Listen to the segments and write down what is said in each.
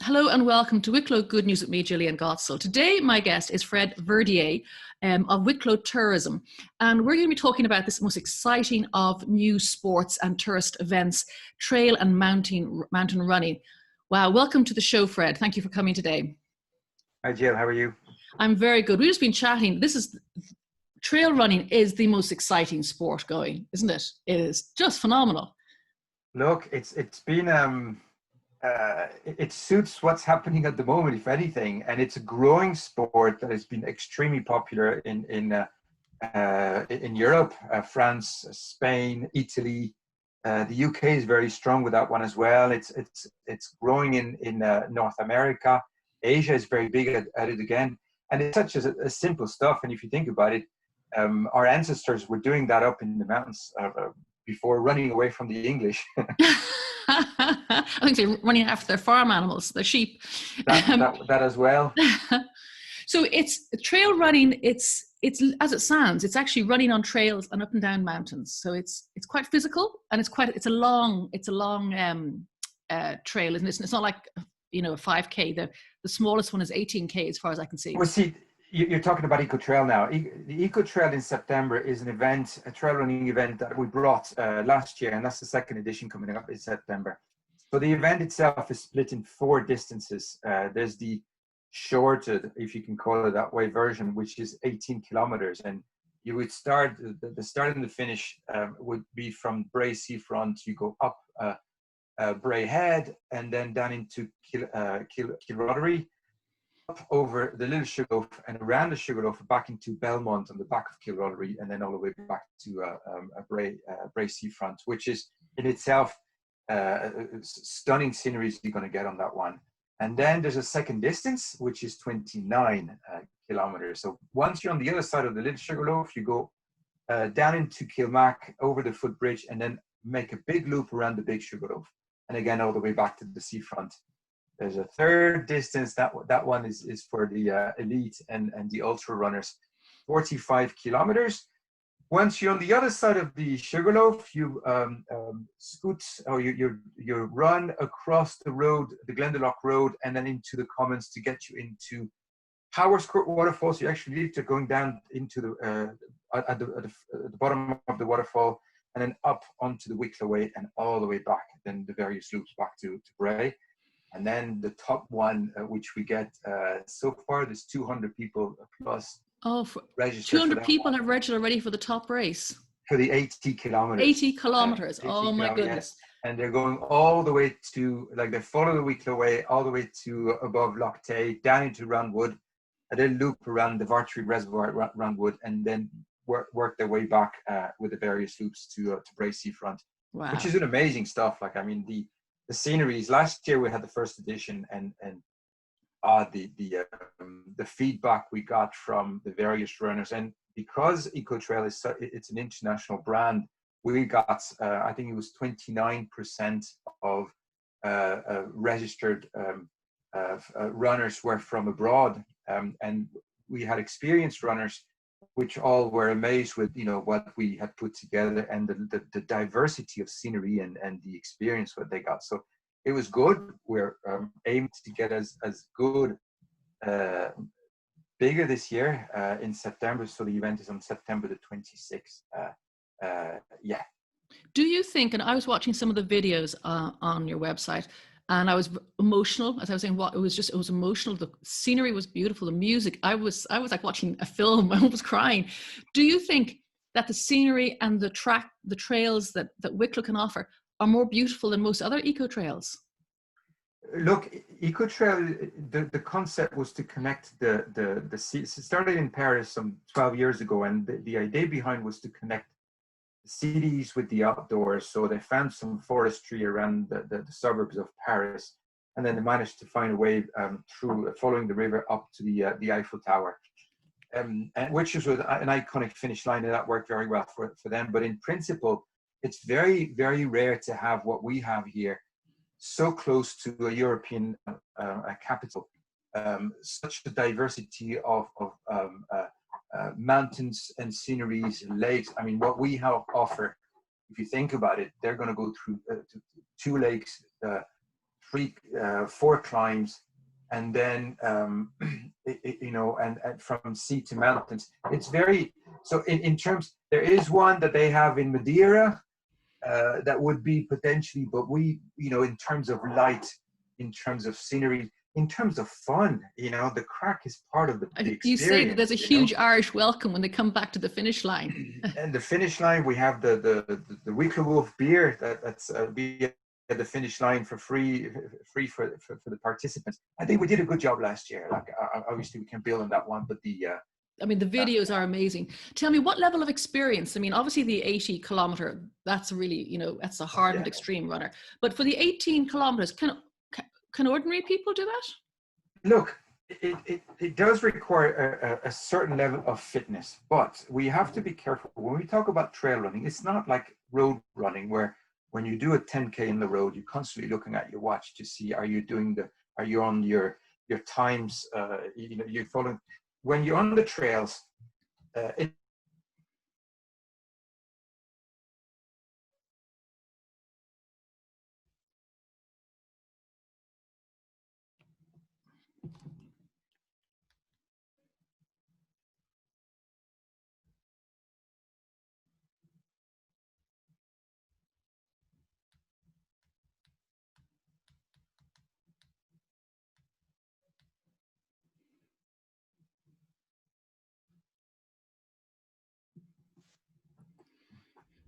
Hello and welcome to Wicklow Good News with me, Jillian Godsil. Today, my guest is Fred Verdier of Wicklow Tourism. And we're going to be talking about this most exciting of new sports and tourist events, trail and mountain running. Wow, welcome to the show, Fred. Thank you for coming today. Hi, Jill. How are you? I'm very good. We've just been chatting. Trail running is the most exciting sport going, isn't it? It is just phenomenal. Look, it's been it suits what's happening at the moment, if anything, and it's a growing sport that has been extremely popular in Europe, France, Spain, Italy. The UK is very strong with that one as well. It's growing in North America. Asia is very big at it again, and it's such a simple stuff. And if you think about it, our ancestors were doing that up in the mountains before running away from the English. I think they're running after their farm animals, their sheep. That as well. So it's trail running. It's as it sounds. It's actually running on trails and up and down mountains. So it's quite physical, and it's a long trail, isn't it? It's not like a 5K. The smallest one is 18K, as far as I can see. Well, see, you're talking about ECOTrail now. The ECOTrail in September is an event, a trail running event that we brought last year, and that's the second edition coming up in September. So the event itself is split in 4 distances. There's the shorted, if you can call it that way, version, which is 18 kilometers. And you would start, the start and the finish would be from Bray Seafront. You go up Bray Head and then down into Kilrodery, over the Little Sugarloaf and around the Sugarloaf back into Belmont on the back of Kilrodery, and then all the way back to Bray Seafront, which is in itself stunning scenery you're going to get on that one. And then there's a second distance, which is 29 kilometers. So once you're on the other side of the Little Sugarloaf, you go down into Kilmac over the footbridge and then make a big loop around the Big Sugarloaf, and again all the way back to the seafront. There's a third distance. That one is for the elite and the ultra runners, 45 kilometers. Once you're on the other side of the Sugarloaf, you scoot or you run across the road, the Glendalough Road, and then into the Commons to get you into Howard's Court waterfall. So you actually need to going down into the at the bottom of the waterfall, and then up onto the Wicklow Way and all the way back, then the various loops back to Bray. And then the top one, which we get so far, there's 200 people plus. Oh, 200 people have registered already for the top race. For the 80 kilometers. 80 kilometers. 80 oh my goodness. Yes. And they're going all the way to, like, they follow the Wicklow Way all the way to above Loch Tay, down into Roundwood, and then loop around the Vartry Reservoir at Roundwood, and then work their way back with the various loops to Bray Seafront. Wow. Which is an amazing stuff. Like, I mean, the sceneries. Last year we had the first edition, and the feedback we got from the various runners, and because ECOTrail it's an international brand, we got I think it was 29% of registered runners were from abroad, and we had experienced runners which all were amazed with what we had put together, and the diversity of scenery and the experience what they got. So it was good. We're aimed to get as good, bigger this year in September. So the event is on September the 26th. Yeah. Do you think, and I was watching some of the videos on your website, and I was emotional, as I was saying, it was emotional. The scenery was beautiful. The music, I was like watching a film. I was crying. Do you think that the scenery and the trails that Wicklow can offer are more beautiful than most other eco-trails? Look, ECOTrail, the concept was to connect the it started in Paris some 12 years ago, and the idea behind was to connect cities with the outdoors. So they found some forestry around the suburbs of Paris, and then they managed to find a way through following the river up to the Eiffel Tower, and which was an iconic finish line, and that worked very well for them. But in principle, it's very, very rare to have what we have here, so close to a European capital, such a diversity of mountains and sceneries and lakes. I mean, what we have offer, if you think about it, they're going to go through 2 lakes 4 climbs, and then and from sea to mountains. It's very so in terms. There is one that they have in Madeira that would be potentially, but we in terms of light, in terms of scenery, in terms of fun, the crack is part of the experience. You say that there's a huge Irish welcome when they come back to the finish line. And the finish line, we have the Wicklow Wolf beer that's be at the finish line for free for the participants. I think we did a good job last year. Like obviously we can build on that one, but the videos are amazing. Tell me, what level of experience? I mean, obviously the 80 kilometer, that's really, that's a hard and extreme runner. But for the 18 kilometers, can ordinary people do that? Look, it does require a certain level of fitness, but we have to be careful. When we talk about trail running, it's not like road running where when you do a 10K in the road, you're constantly looking at your watch to see, are you on your times, you're following. When you're on the trails,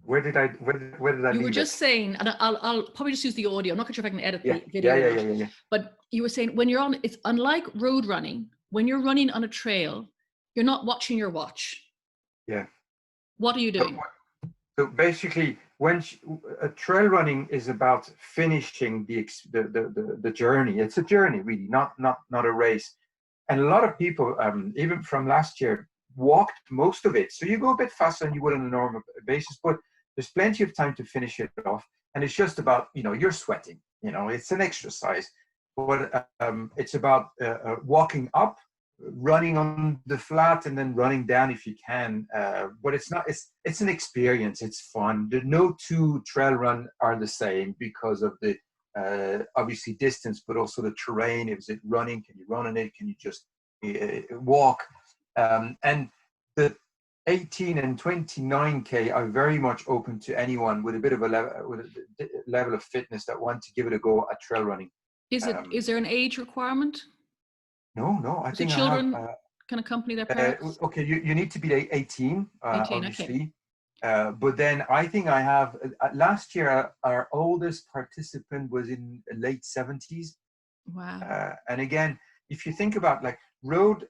Where did I You were just saying, and I'll probably just use the audio. I'm not sure if I can edit the video. Yeah. But you were saying when you're on, it's unlike road running. When you're running on a trail, you're not watching your watch. Yeah. What are you doing? So basically, when a trail running is about finishing the journey. It's a journey, really, not a race. And a lot of people, even from last year, walked most of it. So you go a bit faster than you would on a normal basis, but there's plenty of time to finish it off. And it's just about, you're sweating, it's an exercise, but it's about walking up, running on the flat, and then running down if you can. But it's an experience. It's fun. No two trail run are the same because of the obviously distance, but also the terrain. Is it running? Can you run on it? Can you just walk? And the 18 and 29K are very much open to anyone with a bit of a level of fitness that want to give it a go at trail running. Is there an age requirement? No. I think children can accompany their parents? Okay, you need to be 18, obviously. Okay. But then I think I have, last year, our oldest participant was in late 70s. Wow. And again, if you think about road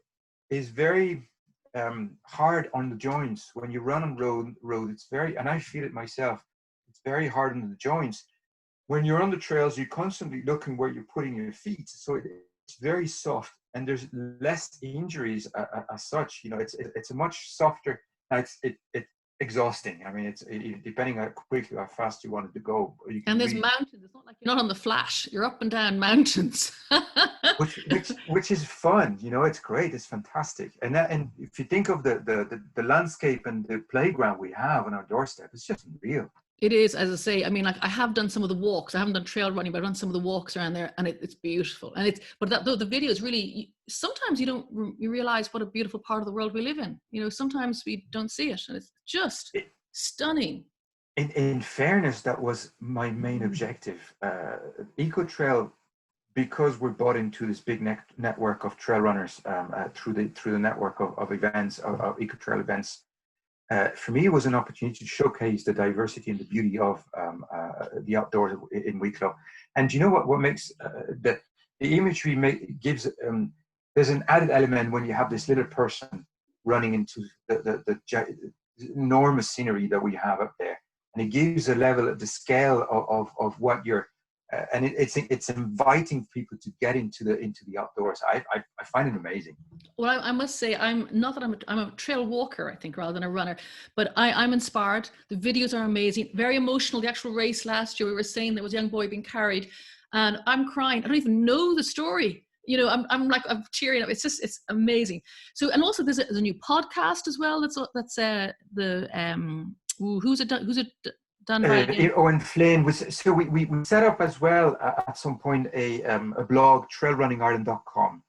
is very hard on the joints. When you run on road, it's very, and I feel it myself, it's very hard on the joints. When you're on the trails, you're constantly looking where you're putting your feet. So it's very soft, and there's less injuries as such. It's a much softer. It's exhausting. I mean, it's depending how quickly, how fast you wanted to go. And there's mountains. It's not like you're not on the flat. You're up and down mountains. which is fun. It's great. It's fantastic. And if you think of the landscape and the playground we have on our doorstep, it's just unreal. It is, as I say. I mean, I have done some of the walks. I haven't done trail running, but I've done some of the walks around there, and it's beautiful. And the video is really. Sometimes you realize what a beautiful part of the world we live in. Sometimes we don't see it, and it's just stunning. In fairness, that was my main objective. ECOTrail, because we're bought into this big network of trail runners through the network of events, of ECOTrail events. For me, it was an opportunity to showcase the diversity and the beauty of the outdoors in Wicklow. And you know what makes the imagery gives, there's an added element when you have this little person running into the enormous scenery that we have up there. And it gives a level of the scale of what you're, and it's inviting people to get into the outdoors. I find it amazing. Well, I must say, I'm a trail walker, I think, rather than a runner, but I'm inspired. The videos are amazing, very emotional. The actual race last year, we were saying there was a young boy being carried, and I'm crying. I don't even know the story. I'm tearing up. It's amazing. So, and also there's a new podcast as well. Who's it Done by again. Owen Flynn was, so we set up as well at some point a blog, trailrunningireland.com.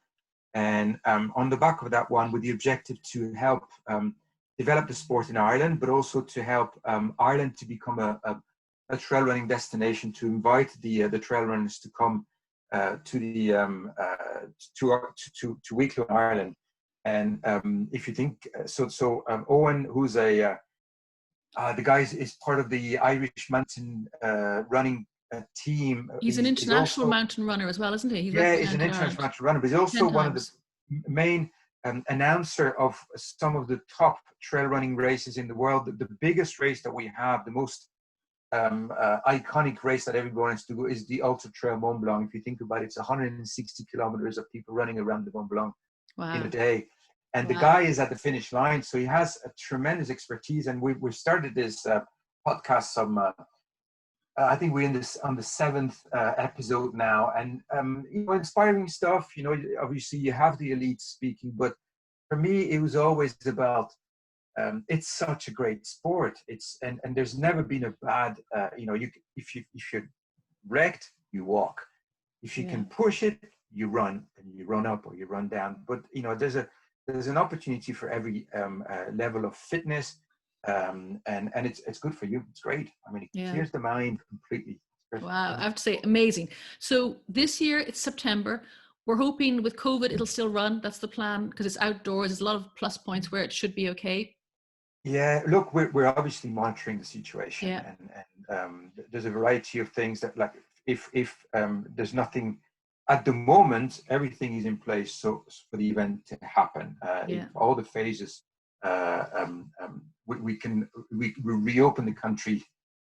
And on the back of that one, with the objective to help develop the sport in Ireland, but also to help Ireland to become a trail running destination, to invite the trail runners to come to Wicklow in Ireland. And if you think Owen, who's the guy is part of the Irish mountain running team. He's an international mountain runner as well, isn't he? He's an international mountain runner, but he's also one of the main announcer of some of the top trail running races in the world. The biggest race that we have, the most iconic race that everyone wants to go, is the Ultra Trail Mont Blanc. If you think about it, it's 160 kilometers of people running around the Mont Blanc in a day. And the guy is at the finish line, so he has a tremendous expertise. And we started this podcast some, I think we're on the 7th episode now, and inspiring stuff. Obviously you have the elite speaking, but for me it was always about it's such a great sport. And there's never been a bad if you're wrecked, you walk. If you can push it, you run, and you run up or you run down. But there's an opportunity for every level of fitness, and it's good for you. It's great. I mean, it clears the mind completely. Wow, I have to say, amazing. So this year it's September. We're hoping with COVID it'll still run. That's the plan, because it's outdoors. There's a lot of plus points where it should be okay. Yeah, look, we're obviously monitoring the situation, and there's a variety of things that, like, if there's nothing. At the moment, everything is in place so for the event to happen. All the phases, we reopen the country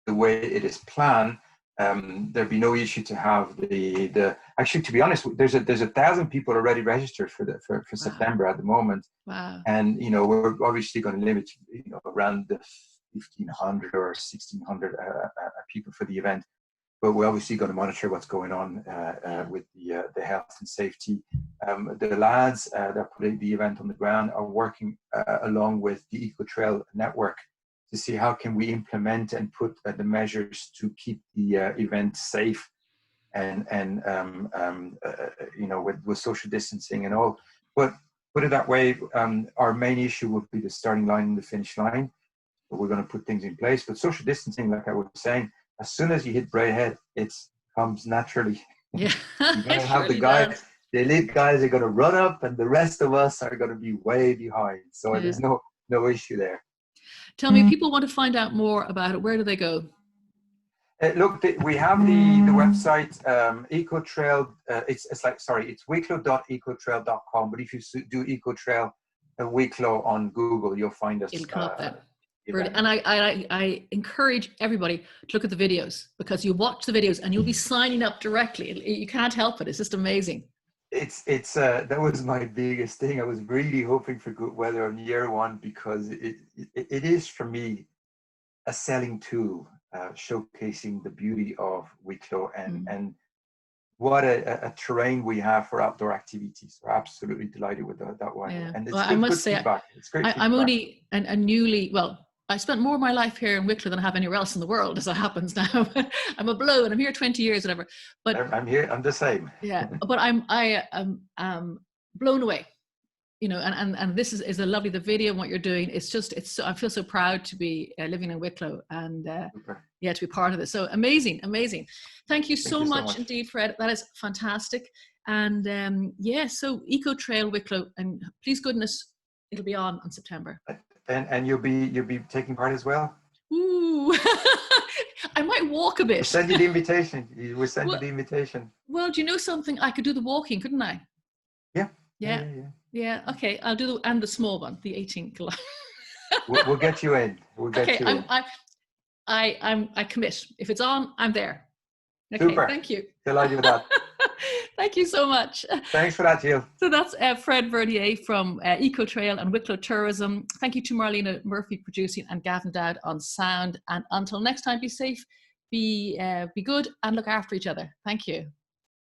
the way it is planned. There'd be no issue to have the. Actually, to be honest, there's 1,000 people already registered for September at the moment. Wow. And we're obviously going to limit around the 1,500 or 1,600 people for the event. But we're obviously going to monitor what's going on with the health and safety. The lads that put the event on the ground are working along with the ECOTrail network to see how can we implement and put the measures to keep the event safe and with social distancing and all. But put it that way, our main issue would be the starting line and the finish line. But we're going to put things in place. But social distancing, like I was saying, as soon as you hit Braehead, it comes naturally. Yeah. You're going to have the elite guys are going to run up, and the rest of us are going to be way behind. So there's no issue there. Tell me, if people want to find out more about it, where do they go? Look, we have the website, ECOTrail. It's wicklow.ecotrail.com. But if you do ECOTrail Wicklow on Google, you'll find us. It'll come up there. And I encourage everybody to look at the videos, because you watch the videos and you'll be signing up directly. You can't help it. It's just amazing. That was my biggest thing. I was really hoping for good weather on year one, because it is for me a selling tool, showcasing the beauty of Wicklow and what a terrain we have for outdoor activities. We're absolutely delighted with that one. Yeah. And it's I must say, it's great feedback. I'm only a newly, I spent more of my life here in Wicklow than I have anywhere else in the world, as it happens now. I'm a blow, and I'm here 20 years, whatever. But I'm here. I'm the same. Yeah, but I am blown away, and this is a lovely, the video and what you're doing. I feel so proud to be living in Wicklow and to be part of this. So amazing. Thank you so much indeed, Fred. That is fantastic. And so ECOTrail Wicklow, and please goodness, it'll be on September. And you'll be taking part as well? Ooh, I might walk a bit. We'll send you the invitation. We'll send you the invitation. Well, do you know something? I could do the walking, couldn't I? Yeah. Okay, I'll do the small one, the 18 kilometers. We'll get you in. I commit. If it's on, I'm there. Okay, super. Thank you. Delighted with that. Thank you so much. Thanks for that, Jill. So that's Fred Verdier from ECOTrail and Wicklow Tourism. Thank you to Marlena Murphy producing and Gavin Dowd on sound. And until next time, be safe, be good, and look after each other. Thank you.